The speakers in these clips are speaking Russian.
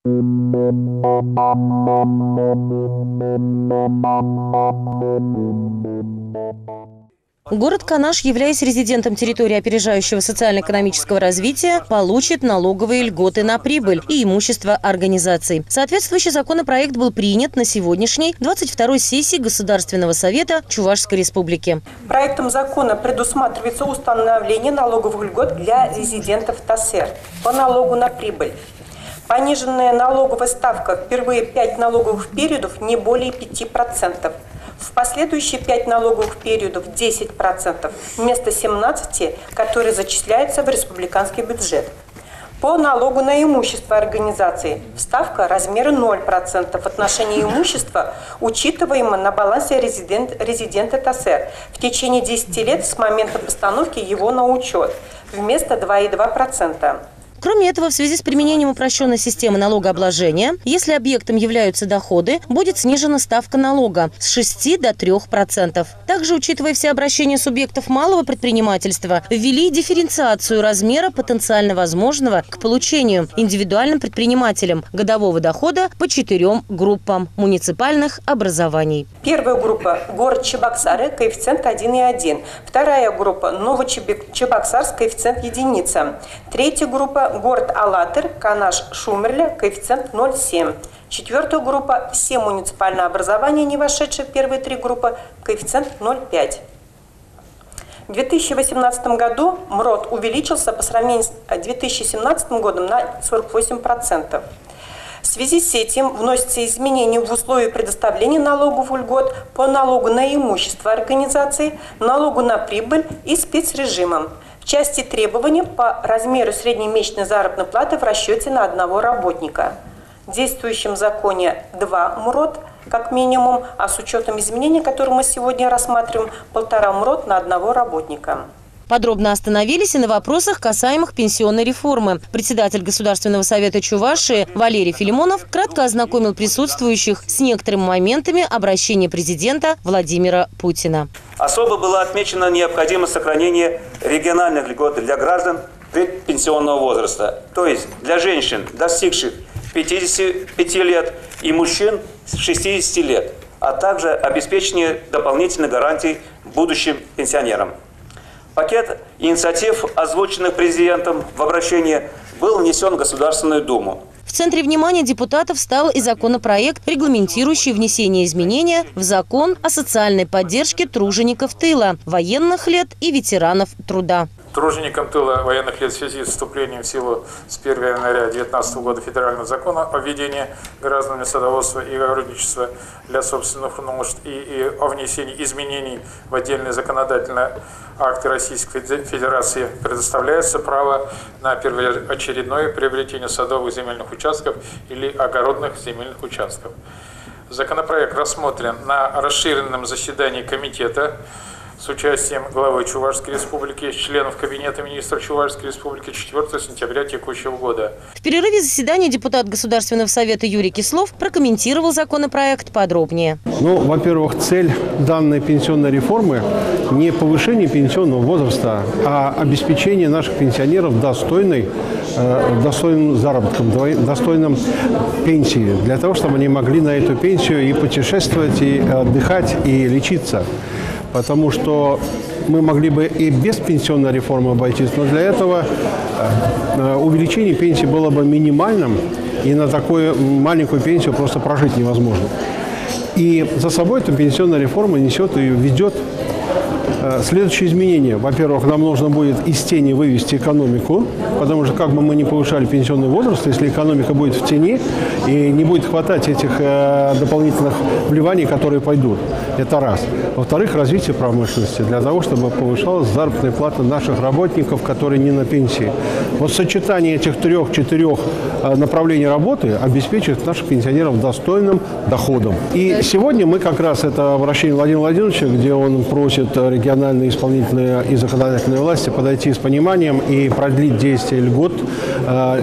Город Канаш, являясь резидентом территории опережающего социально-экономического развития, получит налоговые льготы на прибыль и имущество организаций. Соответствующий законопроект был принят на сегодняшней 22-й сессии Государственного совета Чувашской республики. Проектом закона предусматривается установление налоговых льгот для резидентов ТАСЭР по налогу на прибыль. Пониженная налоговая ставка в первые 5 налоговых периодов не более 5%. В последующие 5 налоговых периодов 10% вместо 17%, которые зачисляются в республиканский бюджет. По налогу на имущество организации ставка размера 0% в отношении имущества, учитываемого на балансе резидента ТАСЭР в течение 10 лет с момента постановки его на учет, вместо 2,2%. Кроме этого, в связи с применением упрощенной системы налогообложения, если объектом являются доходы, будет снижена ставка налога с 6 до 3%. Также, учитывая все обращения субъектов малого предпринимательства, ввели дифференциацию размера потенциально возможного к получению индивидуальным предпринимателям годового дохода по 4 группам муниципальных образований. Первая группа – город Чебоксары, коэффициент 1,1. Вторая группа – Новочебоксарск, коэффициент 1. Третья группа – город Алатырь, Канаш, Шумерля, коэффициент 0,7. Четвертая группа – все муниципальные образования, не вошедшие в первые 3 группы, коэффициент 0,5. В 2018 году МРОТ увеличился по сравнению с 2017 годом на 48%. В связи с этим вносятся изменения в условия предоставления налоговых льгот по налогу на имущество организации, налогу на прибыль и спецрежимам. В части требований по размеру средней месячной заработной платы в расчете на одного работника. В действующем законе 2 МРОТ как минимум, а с учетом изменений, которые мы сегодня рассматриваем, 1,5 МРОТ на одного работника. Подробно остановились и на вопросах, касаемых пенсионной реформы. Председатель Государственного совета Чувашии Валерий Филимонов кратко ознакомил присутствующих с некоторыми моментами обращения президента Владимира Путина. Особо была отмечена необходимость сохранения региональных льгот для граждан предпенсионного возраста, то есть для женщин, достигших 55 лет, и мужчин с 60 лет, а также обеспечение дополнительных гарантий будущим пенсионерам. Пакет инициатив, озвученных президентом в обращении, был внесен в Государственную Думу. В центре внимания депутатов стал и законопроект, регламентирующий внесение изменения в закон о социальной поддержке тружеников тыла, военных лет и ветеранов труда. Труженикам тыла военных лет в связи с вступлением в силу с 1 января 2019 года Федерального закона о введении гражданами садоводства и огородничества для собственных нужд и о внесении изменений в отдельные законодательные акты Российской Федерации предоставляется право на первоочередное приобретение садовых земельных участков или огородных земельных участков. Законопроект рассмотрен на расширенном заседании комитета с участием главы Чувашской республики, членов Кабинета министров Чувашской республики 4 сентября текущего года. В перерыве заседания депутат Государственного совета Юрий Кислов прокомментировал законопроект подробнее. Во-первых, цель данной пенсионной реформы не повышение пенсионного возраста, а обеспечение наших пенсионеров достойным заработком, достойным пенсии, для того, чтобы они могли на эту пенсию и путешествовать, и отдыхать, и лечиться. Потому что мы могли бы и без пенсионной реформы обойтись, но для этого увеличение пенсии было бы минимальным, и на такую маленькую пенсию просто прожить невозможно. И за собой эта пенсионная реформа несет и ведет следующие изменения. Во-первых, нам нужно будет из тени вывести экономику, потому что как бы мы ни повышали пенсионный возраст, если экономика будет в тени и не будет хватать этих дополнительных вливаний, которые пойдут. Это раз. Во-вторых, развитие промышленности для того, чтобы повышалась заработная плата наших работников, которые не на пенсии. Вот сочетание этих 3-4 направлений работы обеспечит наших пенсионеров достойным доходом. И сегодня мы как раз, это обращение Владимира Владимировича, где он просит региональных региональные исполнительные и законодательные власти подойти с пониманием и продлить действие льгот,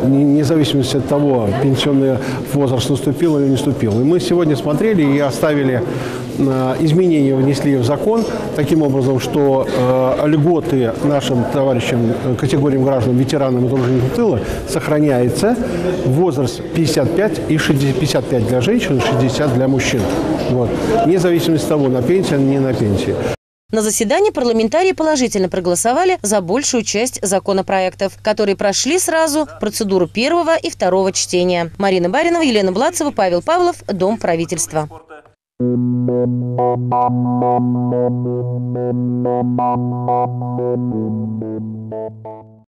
вне зависимости от того, пенсионный возраст наступил или не наступил. И мы сегодня смотрели и оставили изменения, внесли в закон таким образом, что льготы нашим товарищам, категориям граждан, ветеранам и труженикам тыла сохраняется возраст 55 и 55 для женщин, 60 для мужчин. Вот. Вне зависимости от того, на пенсии, не на пенсии. На заседании парламентарии положительно проголосовали за большую часть законопроектов, которые прошли сразу процедуру первого и второго чтения. Марина Баринова, Елена Блацева, Павел Павлов, Дом правительства.